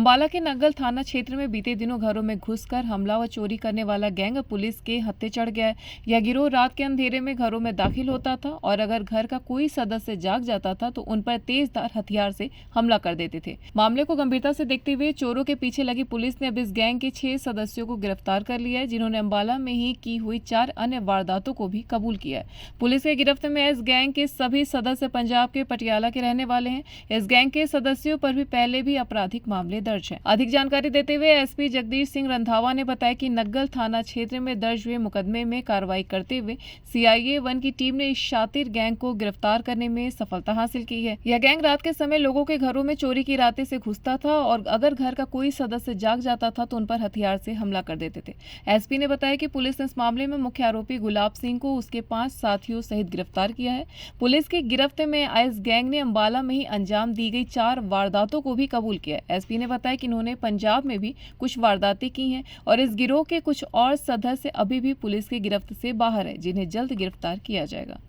अंबाला के नग्गल थाना क्षेत्र में बीते दिनों घरों में घुसकर हमला व चोरी करने वाला गैंग पुलिस के हत्थे चढ़ गया है। यह गिरोह रात के अंधेरे में घरों में दाखिल होता था और अगर घर का कोई सदस्य जाग जाता था तो उन पर तेजधार हथियार से हमला कर देते थे। मामले को गंभीरता से देखते हुए चोरों के पीछे लगी पुलिस ने अब इस गैंग के 6 सदस्यों को गिरफ्तार कर लिया है, जिन्होंने अंबाला में ही की हुई 4 अन्य वारदातों को भी कबूल किया है। पुलिस के गिरफ्त में इस गैंग के सभी सदस्य पंजाब के पटियाला के रहने वाले हैं। इस गैंग के सदस्यों पर भी पहले भी आपराधिक मामले दर्ज हैं। अधिक जानकारी देते हुए एसपी जगदीश सिंह रंधावा ने बताया कि नग्गल थाना क्षेत्र में दर्ज हुए मुकदमे में कार्रवाई करते हुए सीआईए 1 की टीम ने इस शातिर गैंग को गिरफ्तार करने में सफलता हासिल की है। यह गैंग रात के समय लोगों के घरों में चोरी की इरादे से घुसता था और अगर घर का कोई सदस्य जाग जाता था तो उन पर हथियार से हमला कर देते थे। एसपी ने बताया कि पुलिस ने इस मामले में मुख्य आरोपी गुलाब सिंह को उसके 5 साथियों सहित गिरफ्तार किया है। पुलिस की गिरफ्त में इस गैंग ने अंबाला में ही अंजाम दी गई 4 वारदातों को भी कबूल किया है। एसपी ने बताया कि उन्होंने पंजाब में भी कुछ वारदातें की हैं और इस गिरोह के कुछ और सदस्य अभी भी पुलिस की गिरफ्त से बाहर है, जिन्हें जल्द गिरफ्तार किया जाएगा।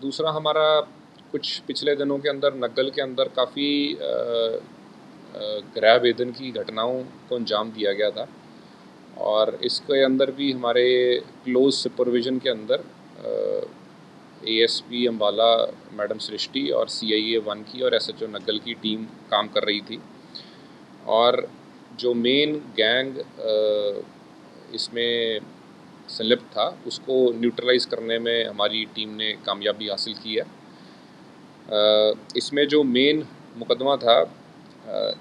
दूसरा, हमारा कुछ पिछले दिनों के अंदर नग्गल के अंदर काफ़ी गृह भेदन की घटनाओं को अंजाम दिया गया था और इसके अंदर भी हमारे क्लोज सुपरविजन के अंदर एएसपी अंबाला मैडम सृष्टि और सीआईए 1 की और एसएचओ नग्गल की टीम काम कर रही थी और जो मेन गैंग इसमें संलिप्त था उसको न्यूट्रलाइज करने में हमारी टीम ने कामयाबी हासिल की है। इसमें जो मेन मुकदमा था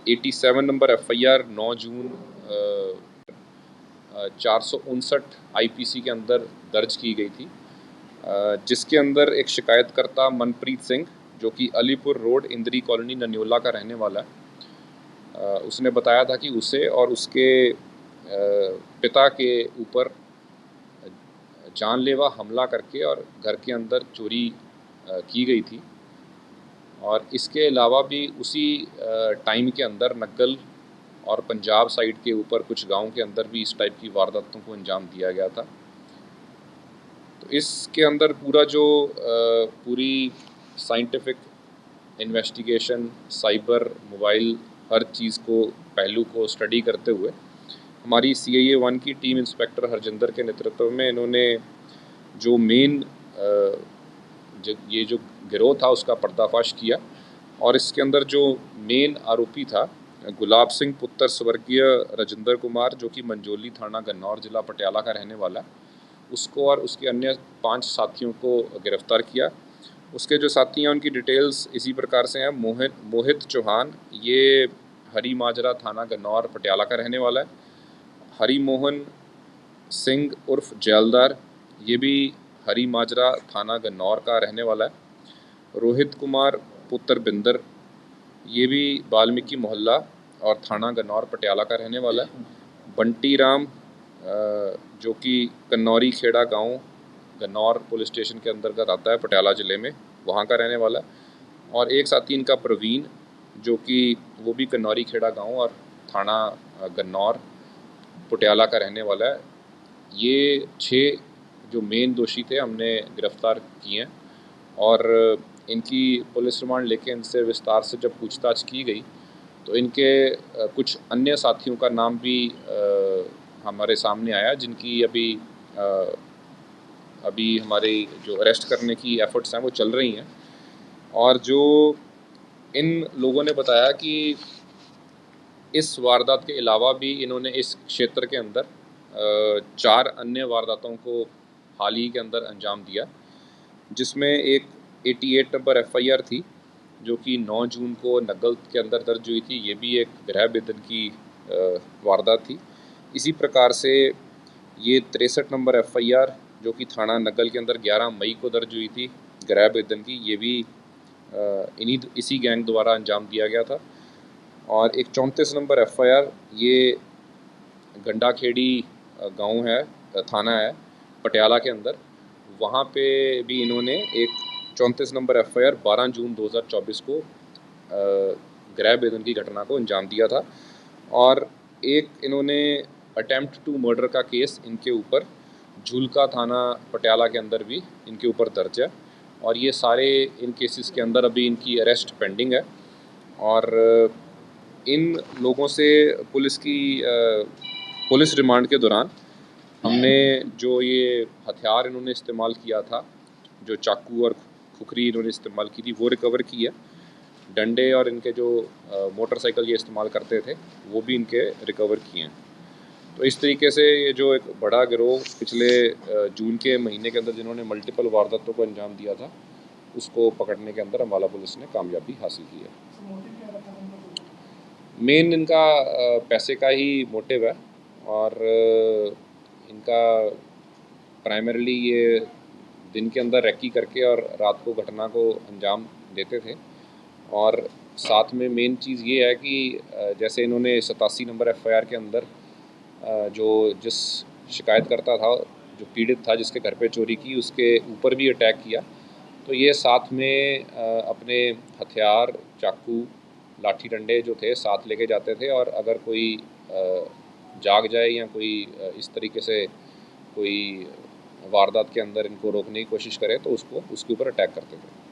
87 नंबर FIR 9 जून 459 IPC के अंदर दर्ज की गई थी, जिसके अंदर एक शिकायतकर्ता मनप्रीत सिंह जो कि अलीपुर रोड इंदिरी कॉलोनी नन्योला का रहने वाला है, उसने बताया था कि उसे और उसके पिता के ऊपर जानलेवा हमला करके और घर के अंदर चोरी की गई थी और इसके अलावा भी उसी टाइम के अंदर नग्गल और पंजाब साइड के ऊपर कुछ गांव के अंदर भी इस टाइप की वारदातों को अंजाम दिया गया था। तो इसके अंदर पूरा जो पूरी साइंटिफिक इन्वेस्टिगेशन, साइबर, मोबाइल, हर चीज़ को पहलू को स्टडी करते हुए हमारी सीआईए 1 की टीम इंस्पेक्टर हरजिंदर के नेतृत्व में इन्होंने जो मेन ये जो गिरोह था उसका पर्दाफाश किया और इसके अंदर जो मेन आरोपी था गुलाब सिंह पुत्र स्वर्गीय राजेंद्र कुमार जो कि मंजोली थाना गन्नौर जिला पटियाला का रहने वाला, उसको और उसके अन्य 5 साथियों को गिरफ्तार किया। उसके जो साथी हैं उनकी डिटेल्स इसी प्रकार से हैं। मोहित चौहान, ये हरी माजरा थाना गन्नौर पटियाला का रहने वाला है। हरी मोहन सिंह उर्फ जैलदार, ये भी हरी माजरा थाना गन्नौर का रहने वाला है। रोहित कुमार पुत्र बिंदर, ये भी वाल्मीकि मोहल्ला और थाना गन्नौर पटियाला का रहने वाला है। बंटी राम जो कि कन्नौरी खेड़ा गांव गन्नौर पुलिस स्टेशन के अंतर्गत आता है पटियाला ज़िले में, वहाँ का रहने वाला है। और एक साथी इनका प्रवीण जो कि वो भी कन्नौरी खेड़ा गांव और थाना गन्नौर पटियाला का रहने वाला है। ये 6 जो मेन दोषी थे हमने गिरफ्तार किए हैं और इनकी पुलिस रिमांड लेके इनसे विस्तार से जब पूछताछ की गई तो इनके कुछ अन्य साथियों का नाम भी हमारे सामने आया, जिनकी अभी हमारे जो अरेस्ट करने की एफर्ट्स हैं वो चल रही हैं। और जो इन लोगों ने बताया कि इस वारदात के अलावा भी इन्होंने इस क्षेत्र के अंदर 4 अन्य वारदातों को हाल ही के अंदर अंजाम दिया, जिसमें एक 88 नंबर FIR थी जो कि 9 जून को नग्गल के अंदर दर्ज हुई थी। ये भी एक गृह भेदन की वारदात थी। इसी प्रकार से ये 63 नंबर FIR जो कि थाना नग्गल के अंदर 11 मई को दर्ज हुई थी गृह भेदन की, ये भी इसी गैंग द्वारा अंजाम दिया गया था। और एक 34 नंबर FIR ये गंडाखेड़ी गांव है, थाना है पटियाला के अंदर, वहाँ पे भी इन्होंने एक 34 नंबर FIR 12 जून 2024 को गृह भेदन की घटना को अंजाम दिया था। और एक इन्होंने अटेम्प्ट टू मर्डर का केस इनके ऊपर झूलका थाना पटियाला के अंदर भी इनके ऊपर दर्ज है और ये सारे इन केसेस के अंदर अभी इनकी अरेस्ट पेंडिंग है। और इन लोगों से पुलिस रिमांड के दौरान हमने जो ये हथियार इन्होंने इस्तेमाल किया था, जो चाकू और खुखरी इन्होंने इस्तेमाल की थी, वो रिकवर की है। डंडे और इनके जो मोटरसाइकिल ये इस्तेमाल करते थे वो भी इनके रिकवर किए हैं। तो इस तरीके से ये जो एक बड़ा गिरोह पिछले जून के महीने के अंदर जिन्होंने मल्टीपल वारदातों को अंजाम दिया था, उसको पकड़ने के अंदर अम्बाला पुलिस ने कामयाबी हासिल की है। मेन इनका पैसे का ही मोटिव है और इनका प्राइमरीली ये दिन के अंदर रैकी करके और रात को घटना को अंजाम देते थे। और साथ में मेन चीज़ ये है कि जैसे इन्होंने 87 नंबर FIR के अंदर जो जिस शिकायतकर्ता था, जो पीड़ित था जिसके घर पे चोरी की, उसके ऊपर भी अटैक किया। तो ये साथ में अपने हथियार, चाकू, लाठी डंडे जो थे साथ लेके जाते थे और अगर कोई जाग जाए या कोई इस तरीके से कोई वारदात के अंदर इनको रोकने की कोशिश करे तो उसके ऊपर अटैक करते थे।